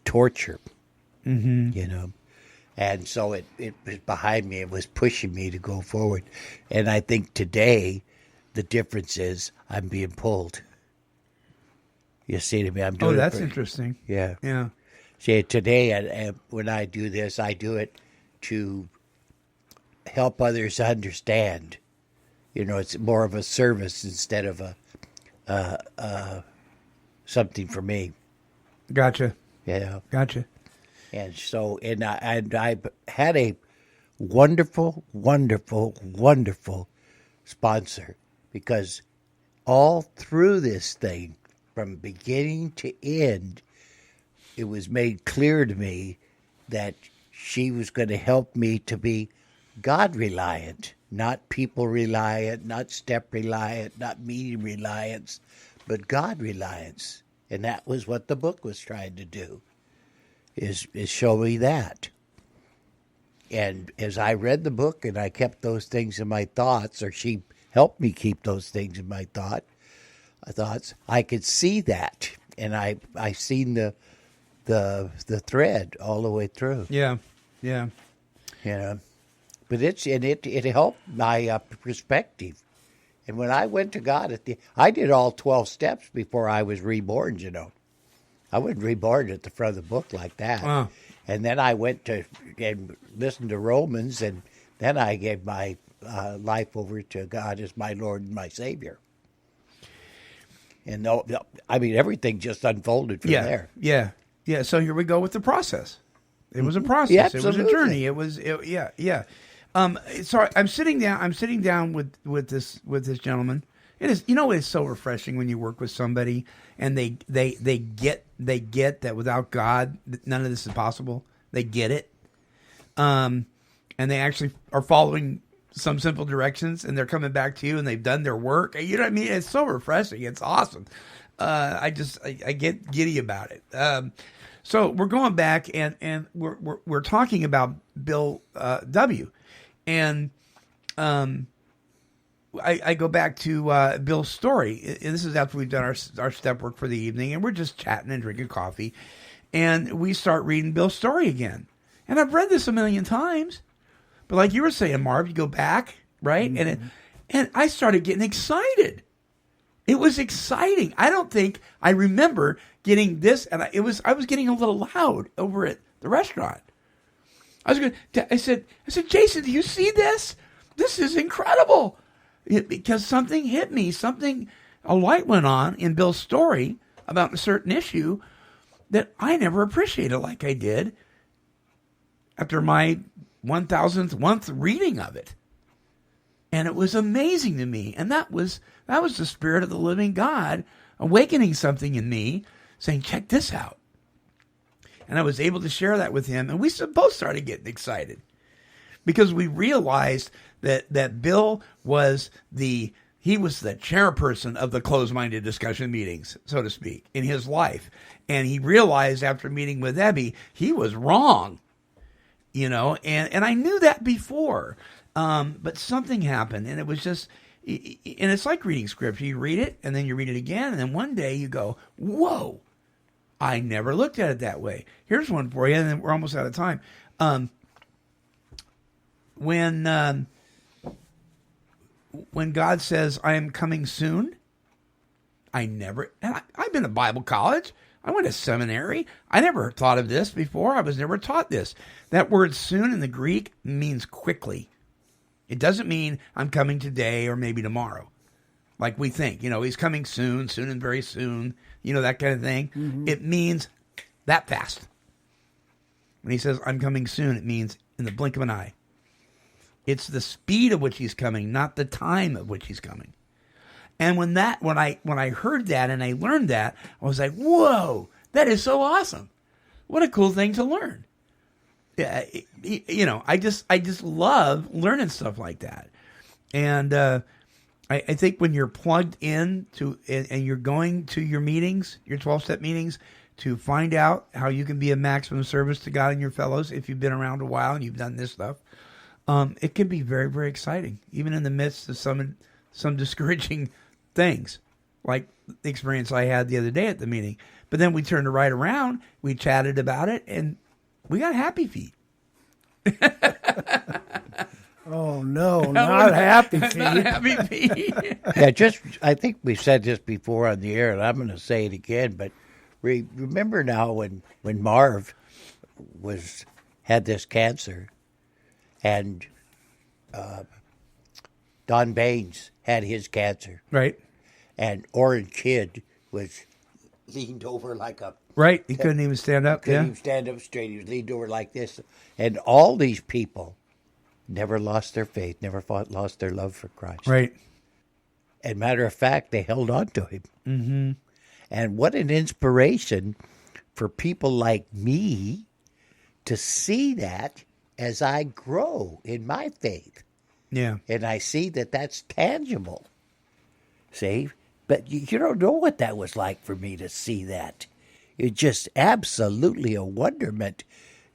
torture, you know. And so it was behind me. It was pushing me to go forward. And I think today the difference is I'm being pulled. You see to me, I'm doing
that's interesting.
Yeah.
Yeah.
See, today when I do this, I do it to help others understand. You know, it's more of a service instead of a something for me.
Gotcha.
Yeah.
Gotcha.
And so, and I had a wonderful, wonderful, wonderful sponsor, because all through this thing, from beginning to end, it was made clear to me that she was going to help me to be God-reliant, not people-reliant, not step-reliant, not meeting-reliance, but God-reliance. And that was what the book was trying to do, is show me that. And as I read the book and I kept those things in my thoughts, or she helped me keep those things in my thoughts, I could see that. And I seen the thread all the way through.
Yeah. Yeah.
You know, but it helped my perspective. And when I went to God I did all 12 steps before I was reborn. You know, I wasn't reborn at the front of the book like that.
Wow.
And then I went to and listened to Romans, and then I gave my life over to God as my Lord and my Savior. And I mean, everything just unfolded from there.
Yeah. Yeah. So here we go with the process. It was a process.
Yeah,
it was a journey. Yeah. So I'm sitting down with this gentleman. It is, it's so refreshing when you work with somebody and they get that without God, none of this is possible. They get it. And they actually are following some simple directions, and they're coming back to you, and they've done their work. You know what I mean? It's so refreshing. It's awesome. I get giddy about it. So we're going back, and we're talking about Bill W. And I go back to Bill's story. And this is after we've done our step work for the evening, and we're just chatting and drinking coffee. And we start reading Bill's story again. And I've read this a million times. But like you were saying, Marv, you go back, right? Mm-hmm. And I started getting excited. It was exciting. I don't think I remember getting this, and I was getting a little loud over at the restaurant. I said, Jason, do you see this? This is incredible. Because something hit me, a light went on in Bill's story about a certain issue that I never appreciated like I did after my 1,000th reading of it. And it was amazing to me. And that was the Spirit of the living God awakening something in me, saying, check this out. And I was able to share that with him. And we both started getting excited because we realized that Bill was the chairperson of the closed-minded discussion meetings, so to speak, in his life. And he realized after meeting with Ebby, he was wrong. And I knew that before, but something happened, and it was just, and it's like reading scripture. You read it, and then you read it again, and then one day you go, whoa, I never looked at it that way. Here's one for you, and then we're almost out of time. When God says, I am coming soon, I've been to Bible college. I went to seminary. I never thought of this before. I was never taught this. That word soon in the Greek means quickly. It doesn't mean I'm coming today or maybe tomorrow, like we think. He's coming soon and very soon, that kind of thing. Mm-hmm. It means that fast. When he says, I'm coming soon, it means in the blink of an eye. It's the speed of which he's coming, not the time of which he's coming. And when I heard that and I learned that, I was like, whoa, that is so awesome. What a cool thing to learn. Yeah, I just love learning stuff like that. And I think when you're plugged in and you're going to your meetings, your 12-step meetings, to find out how you can be a maximum service to God and your fellows, if you've been around a while and you've done this stuff, it can be very, very exciting, even in the midst of some discouraging things, like the experience I had the other day at the meeting. But then we turned it right around, we chatted about it, and we got happy feet.
Oh, no, not happy feet.
Not happy feet.
Yeah, I think we said this before on the air, and I'm going to say it again, but remember now when Marv had this cancer, and Don Baines had his cancer.
Right.
And Orange Kid was leaned over like a...
Right, he couldn't even stand up.
Couldn't even stand up straight. He was leaned over like this. And all these people never lost their faith, never lost their love for Christ.
Right.
And matter of fact, they held on to him.
Mm-hmm.
And what an inspiration for people like me to see that as I grow in my faith.
Yeah.
And I see that that's tangible. See? But you don't know what that was like for me to see that. It's just absolutely a wonderment,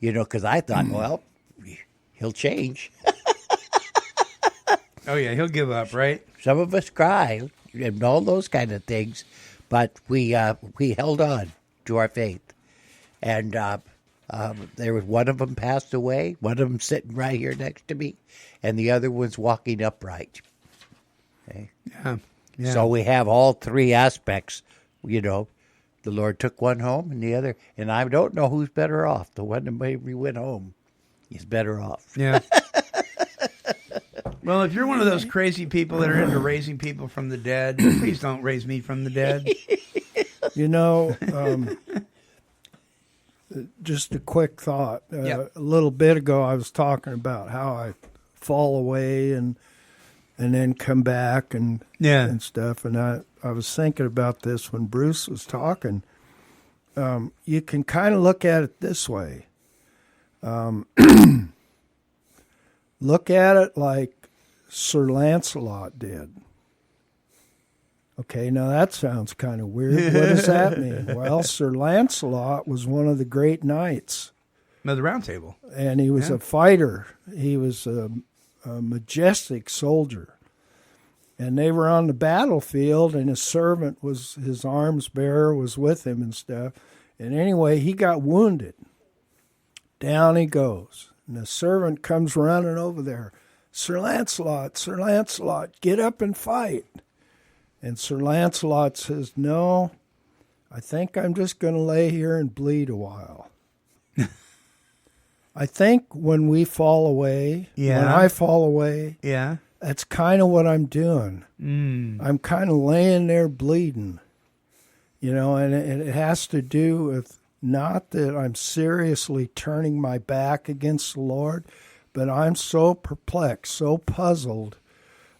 because I thought, well, he'll change.
Oh, yeah, he'll give up, right?
Some of us cry and all those kind of things, but we held on to our faith. And there was one of them passed away, one of them sitting right here next to me, and the other one's walking upright. Okay?
Yeah. Yeah.
So we have all three aspects, The Lord took one home and the other, and I don't know who's better off. The one that maybe went home is better off.
Yeah. Well, if you're one of those crazy people that are into raising people from the dead, please don't raise me from the dead.
Just a quick thought.
Yep.
A little bit ago, I was talking about how I fall away and then come back and stuff. And I was thinking about this when Bruce was talking. You can kind of look at it this way. Look at it like Sir Lancelot did. Okay, now that sounds kind of weird. What does that mean? Well, Sir Lancelot was one of the great knights
of the Round Table.
And he was a fighter. He was a majestic soldier. And they were on the battlefield, and his servant his arms bearer was with him and stuff. And anyway, he got wounded. Down he goes. And the servant comes running over there. Sir Lancelot, get up and fight. And Sir Lancelot says, no, I think I'm just going to lay here and bleed a while. I think when we fall away, when I fall away, that's kind of what I'm doing. I'm kind of laying there bleeding, and it has to do with not that I'm seriously turning my back against the Lord, but I'm so perplexed, so puzzled,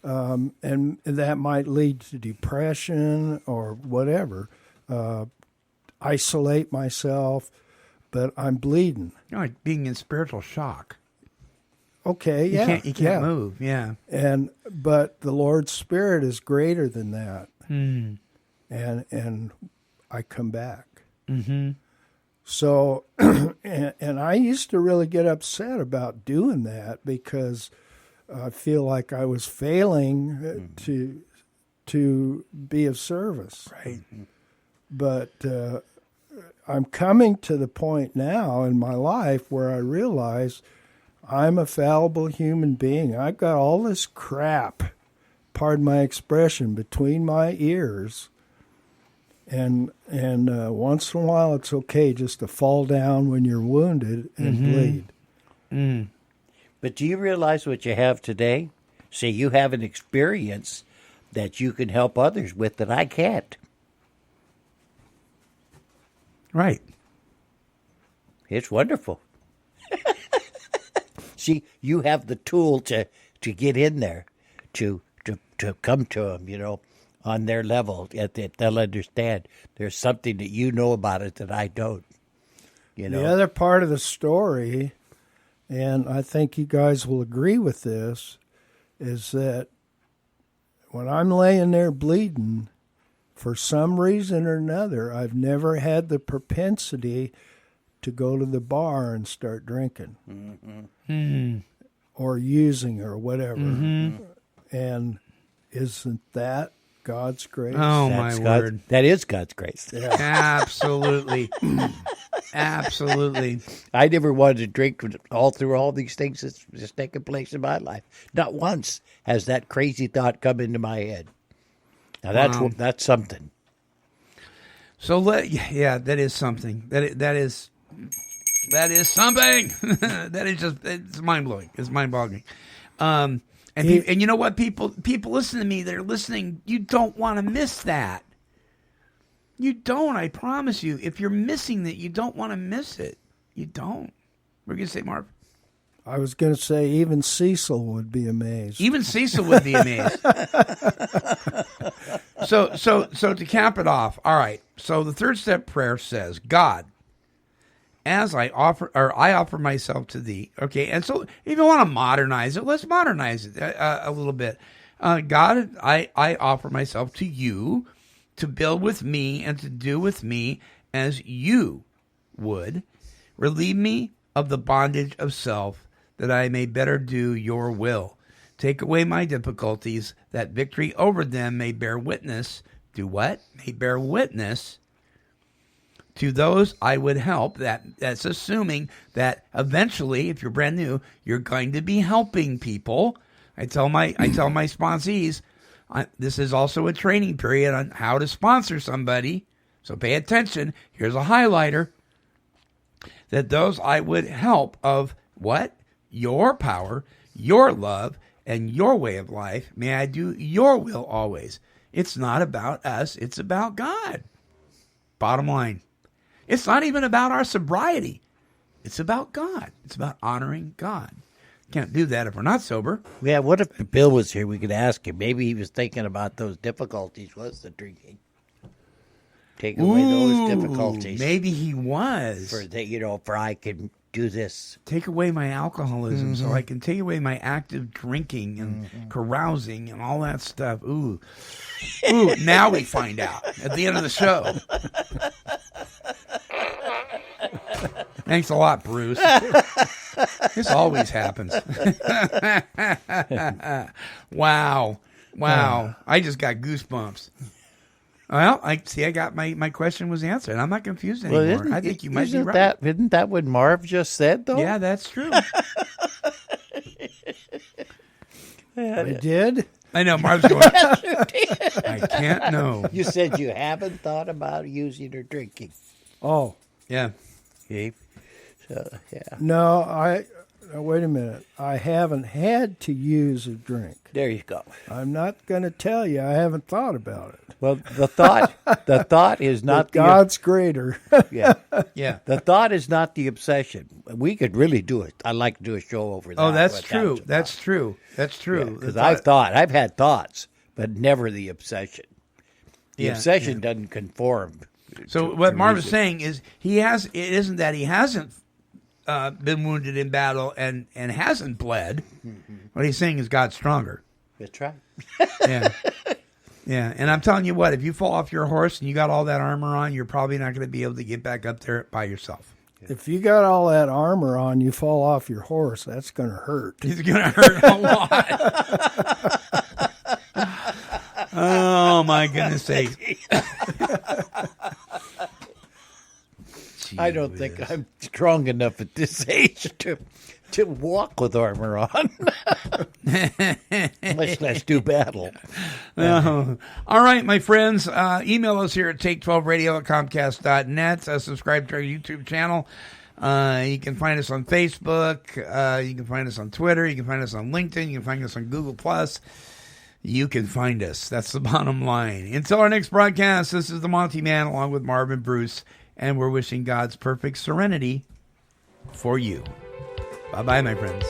and that might lead to depression or whatever. Isolate myself, but I'm bleeding.
Like being in spiritual shock.
Okay, yeah.
You can't move, yeah.
But the Lord's Spirit is greater than that.
Mm.
And I come back.
Mm-hmm.
So, and I used to really get upset about doing that because I feel like I was failing to be of service.
Right.
But I'm coming to the point now in my life where I realize I'm a fallible human being. I've got all this crap, pardon my expression, between my ears And once in a while, it's okay just to fall down when you're wounded and bleed.
Mm. But do you realize what you have today? See, you have an experience that you can help others with that I can't.
Right.
It's wonderful. See, you have the tool to get in there, to come to them, on their level, that they'll understand. There's something that you know about it that I don't.
The other part of the story, and I think you guys will agree with this, is that when I'm laying there bleeding, for some reason or another, I've never had the propensity to go to the bar and start drinking.
Mm.
Or using or whatever.
Mm-hmm.
And isn't that God's grace?
Oh,
That's
my word.
That is God's grace.
Yeah.
Absolutely. Absolutely.
I never wanted to drink all through all these things that's just taking place in my life. Not once has that crazy thought come into my head. Now that's something.
So that is something. That is something. That is just, it's mind blowing. It's mind boggling. And you know what, people listen to me. They're listening. You don't want to miss that. You don't. I promise you. If you're missing that, you don't want to miss it. You don't. What are you gonna say, Marv?
I was going to say even Cecil would be amazed.
Even Cecil would be amazed. So to cap it off, all right. So the third step prayer says, God, as I offer myself to thee. Okay, and so if you want to modernize it, let's modernize it a little bit. God, I offer myself to you to build with me and to do with me as you would. Relieve me of the bondage of self, that I may better do your will. Take away my difficulties, that victory over them may bear witness. Do what? May bear witness to those I would help. That's assuming that eventually, if you're brand new, you're going to be helping people. I tell my sponsees, this is also a training period on how to sponsor somebody. So pay attention. Here's a highlighter. That those I would help of what? Your power, your love, and your way of life. May I do your will always. It's not about us. It's about God. Bottom line. It's not even about our sobriety. It's about God. It's about honoring God. Can't do that if we're not sober.
Yeah, what if Bill was here? We could ask him. Maybe he was thinking about those difficulties. Was the drinking? Take away those difficulties.
Maybe he was.
For I can do this.
Take away my alcoholism so I can take away my active drinking and carousing and all that stuff. Ooh, now we find out at the end of the show. Thanks a lot, Bruce. This always happens. Wow. I just got goosebumps. Well, I got my question was answered. I'm not confused anymore. I think you might be right.
Isn't that what Marv just said, though?
Yeah, that's true.
I did?
I know, Marv's going, I can't know.
You said you haven't thought about using or drinking.
Oh.
Yeah.
Okay. So, yeah.
No, wait a minute. I haven't had to use a drink.
There you go.
I'm not going to tell you. I haven't thought about it.
Well, the thought is not
God's greater.
Yeah.
Yeah.
The thought is not the obsession. We could really do it. I'd like to do a show over that.
Oh, that's true. That's true.
Because I've had thoughts, but never the obsession. The obsession doesn't conform.
So what Marv is saying is it isn't that he hasn't been wounded in battle and hasn't bled. Mm-hmm. What he's saying is God's stronger.
That's right.
Yeah. Yeah, and I'm telling you what, if you fall off your horse and you got all that armor on, you're probably not going to be able to get back up there by yourself.
If you got all that armor on, you fall off your horse, that's going to hurt.
It's going to hurt a lot. Oh, my goodness sake.
I don't think I'm strong enough at this age to walk with armor on. Much less do battle.
All right, my friends. Email us here at take12radio@comcast.net. Subscribe to our YouTube channel. You can find us on Facebook. You can find us on Twitter. You can find us on LinkedIn. You can find us on Google+. You can find us. That's the bottom line. Until our next broadcast, this is the Monty Man along with Marvin Bruce, and we're wishing God's perfect serenity for you. Bye-bye, my friends.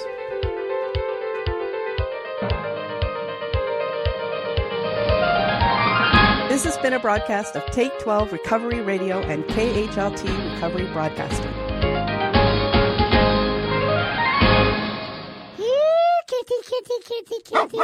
This has been a broadcast of Take 12 Recovery Radio and KHLT Recovery Broadcasting.
Here, kitty, kitty, kitty, kitty.